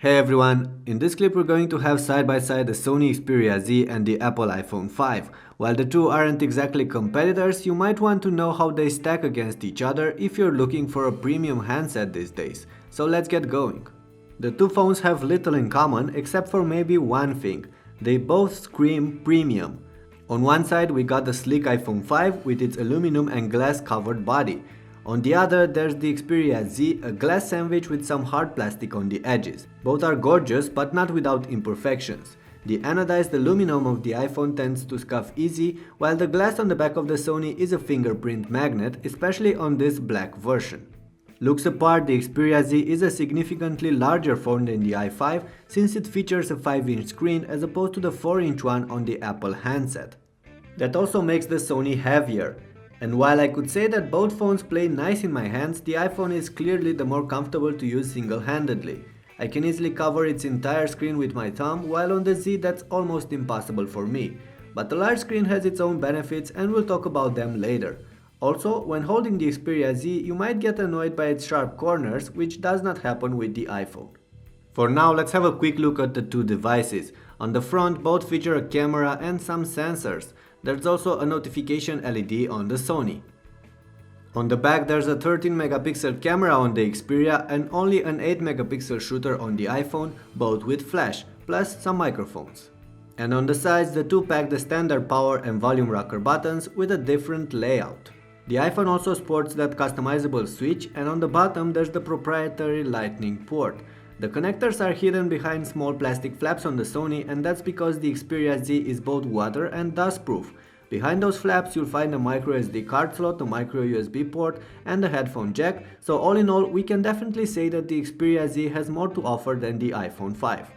Hey everyone, in this clip we're going to have side by side the Sony Xperia Z and the Apple iPhone 5. While the two aren't exactly competitors, you might want to know how they stack against each other if you're looking for a premium handset these days. So let's get going. The two phones have little in common except for maybe one thing. They both scream premium. On one side we got the sleek iPhone 5 with its aluminum and glass covered body. On the other, there's the Xperia Z, a glass sandwich with some hard plastic on the edges. Both are gorgeous, but not without imperfections. The anodized aluminum of the iPhone tends to scuff easy, while the glass on the back of the Sony is a fingerprint magnet, especially on this black version. Looks apart, the Xperia Z is a significantly larger phone than the i5 since it features a 5-inch screen as opposed to the 4-inch one on the Apple handset. That also makes the Sony heavier. And while I could say that both phones play nice in my hands, the iPhone is clearly the more comfortable to use single-handedly. I can easily cover its entire screen with my thumb, while on the Z that's almost impossible for me. But the large screen has its own benefits and we'll talk about them later. Also, when holding the Xperia Z, you might get annoyed by its sharp corners, which does not happen with the iPhone. For now, let's have a quick look at the two devices. On the front, both feature a camera and some sensors. There's also a notification LED on the Sony. On the back there's a 13 megapixel camera on the Xperia and only an 8 megapixel shooter on the iPhone, both with flash, plus some microphones. And on the sides the two pack the standard power and volume rocker buttons with a different layout. The iPhone also sports that customizable switch, and on the bottom there's the proprietary Lightning port. The connectors are hidden behind small plastic flaps on the Sony, and that's because the Xperia Z is both water and dustproof. Behind those flaps you'll find a micro SD card slot, a micro USB port and a headphone jack, so all in all we can definitely say that the Xperia Z has more to offer than the iPhone 5.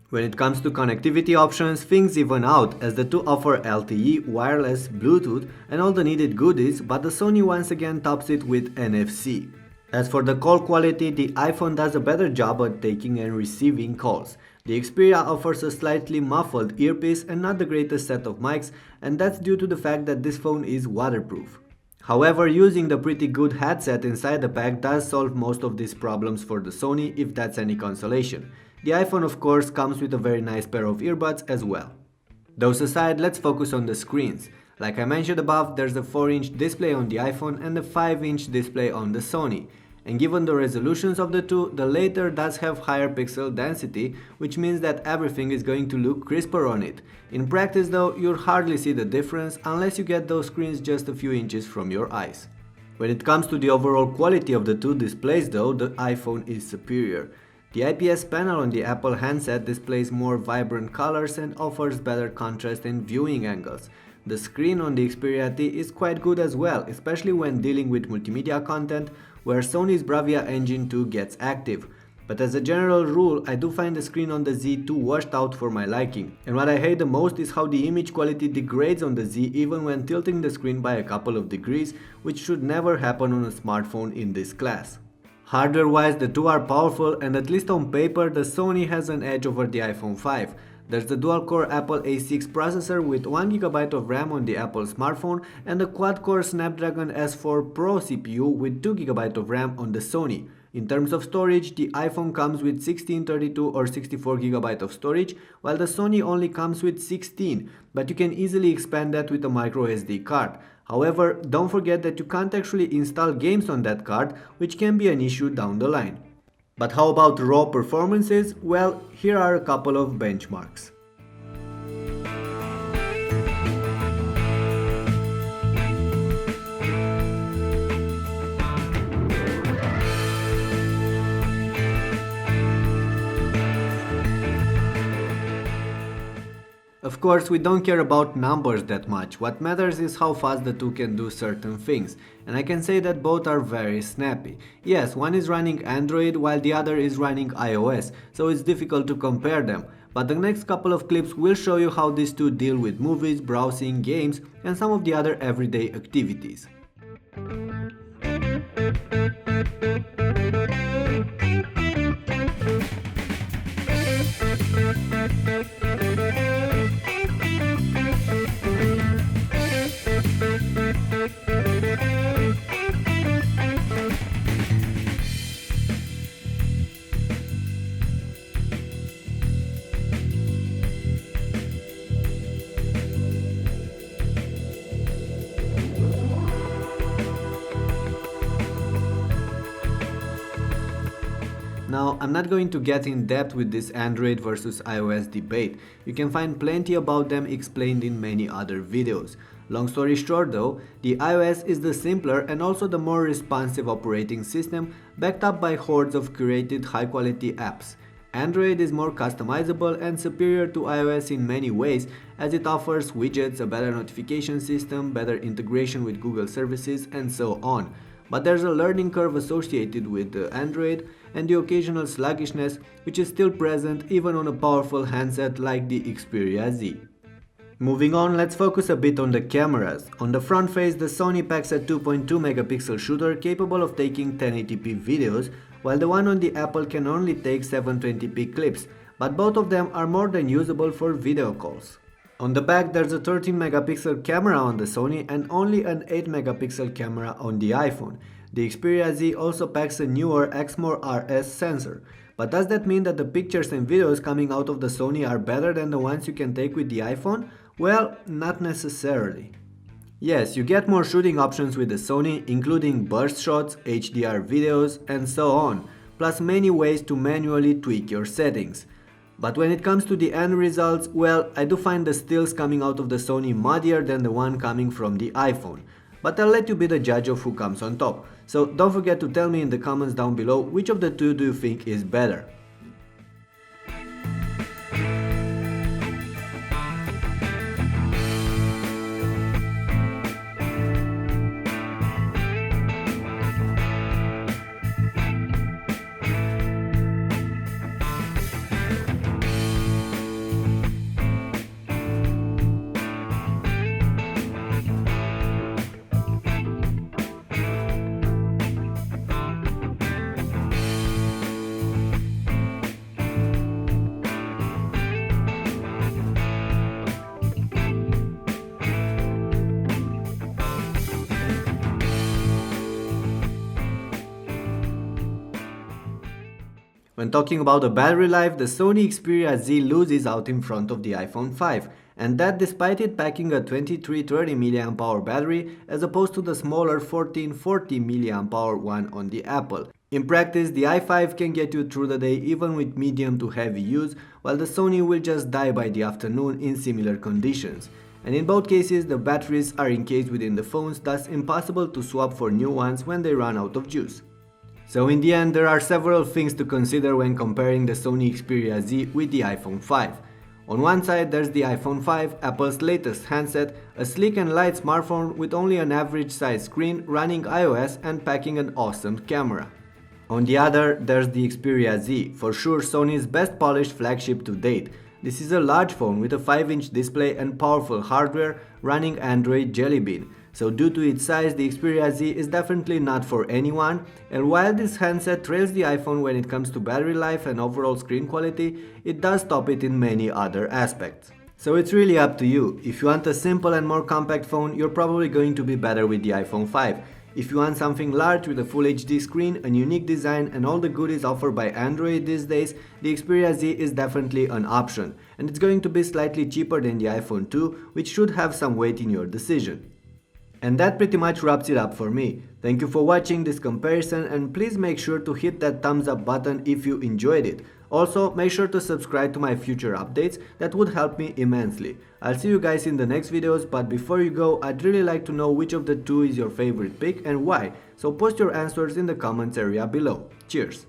When it comes to connectivity options, things even out as the two offer LTE, wireless, Bluetooth and all the needed goodies, but the Sony once again tops it with NFC. As for the call quality, the iPhone does a better job at taking and receiving calls. The Xperia offers a slightly muffled earpiece and not the greatest set of mics, and that's due to the fact that this phone is waterproof. However, using the pretty good headset inside the pack does solve most of these problems for the Sony, if that's any consolation. The iPhone of course comes with a very nice pair of earbuds as well. Those aside, let's focus on the screens. Like I mentioned above, there's a 4-inch display on the iPhone and a 5-inch display on the Sony. And given the resolutions of the two, the latter does have higher pixel density, which means that everything is going to look crisper on it. In practice though, you'll hardly see the difference unless you get those screens just a few inches from your eyes. When it comes to the overall quality of the two displays though, the iPhone is superior. The IPS panel on the Apple handset displays more vibrant colors and offers better contrast and viewing angles. The screen on the Xperia Z is quite good as well, especially when dealing with multimedia content, where Sony's Bravia Engine 2 gets active. But as a general rule, I do find the screen on the Z too washed out for my liking. And what I hate the most is how the image quality degrades on the Z even when tilting the screen by a couple of degrees, which should never happen on a smartphone in this class. Hardware-wise, the two are powerful, and at least on paper, the Sony has an edge over the iPhone 5. There's the dual-core Apple A6 processor with 1GB of RAM on the Apple smartphone and a quad-core Snapdragon S4 Pro CPU with 2GB of RAM on the Sony. In terms of storage, the iPhone comes with 16, 32 or 64GB of storage, while the Sony only comes with 16, but you can easily expand that with a micro SD card. However, don't forget that you can't actually install games on that card, which can be an issue down the line. But how about raw performances? Well, here are a couple of benchmarks. Of course, we don't care about numbers that much. What matters is how fast the two can do certain things, and I can say that both are very snappy. Yes, one is running Android while the other is running iOS, so it's difficult to compare them. But the next couple of clips will show you how these two deal with movies, browsing, games, and some of the other everyday activities. Now, I'm not going to get in depth with this Android versus iOS debate. You can find plenty about them explained in many other videos. Long story short though, the iOS is the simpler and also the more responsive operating system backed up by hordes of curated high-quality apps. Android is more customizable and superior to iOS in many ways as it offers widgets, a better notification system, better integration with Google services and so on. But there's a learning curve associated with Android and the occasional sluggishness which is still present even on a powerful handset like the Xperia Z. Moving on, let's focus a bit on the cameras. On the front face, the Sony packs a 2.2 megapixel shooter capable of taking 1080p videos, while the one on the Apple can only take 720p clips, but both of them are more than usable for video calls. On the back, there's a 13 megapixel camera on the Sony and only an 8 megapixel camera on the iPhone. The Xperia Z also packs a newer Exmor RS sensor. But does that mean that the pictures and videos coming out of the Sony are better than the ones you can take with the iPhone? Well, not necessarily. Yes, you get more shooting options with the Sony, including burst shots, HDR videos, and so on, plus many ways to manually tweak your settings. But when it comes to the end results, well, I do find the stills coming out of the Sony muddier than the one coming from the iPhone. But I'll let you be the judge of who comes on top. So don't forget to tell me in the comments down below which of the two do you think is better. When talking about the battery life, the Sony Xperia Z loses out in front of the iPhone 5, and that despite it packing a 2330 mAh battery as opposed to the smaller 1440 mAh one on the Apple. In practice, the i5 can get you through the day even with medium to heavy use, while the Sony will just die by the afternoon in similar conditions. And in both cases, the batteries are encased within the phones, thus impossible to swap for new ones when they run out of juice. So in the end, there are several things to consider when comparing the Sony Xperia Z with the iPhone 5. On one side, there's the iPhone 5, Apple's latest handset, a sleek and light smartphone with only an average size screen, running iOS and packing an awesome camera. On the other, there's the Xperia Z, for sure Sony's best polished flagship to date. This is a large phone with a 5-inch display and powerful hardware running Android Jelly Bean. So due to its size, the Xperia Z is definitely not for anyone, and while this handset trails the iPhone when it comes to battery life and overall screen quality, it does top it in many other aspects. So it's really up to you. If you want a simple and more compact phone, you're probably going to be better with the iPhone 5. If you want something large with a Full HD screen, a unique design and all the goodies offered by Android these days, the Xperia Z is definitely an option, and it's going to be slightly cheaper than the iPhone 2, which should have some weight in your decision. And that pretty much wraps it up for me. Thank you for watching this comparison, and please make sure to hit that thumbs up button if you enjoyed it. Also, make sure to subscribe to my future updates, that would help me immensely. I'll see you guys in the next videos, but before you go, I'd really like to know which of the two is your favorite pick and why, so post your answers in the comments area below. Cheers!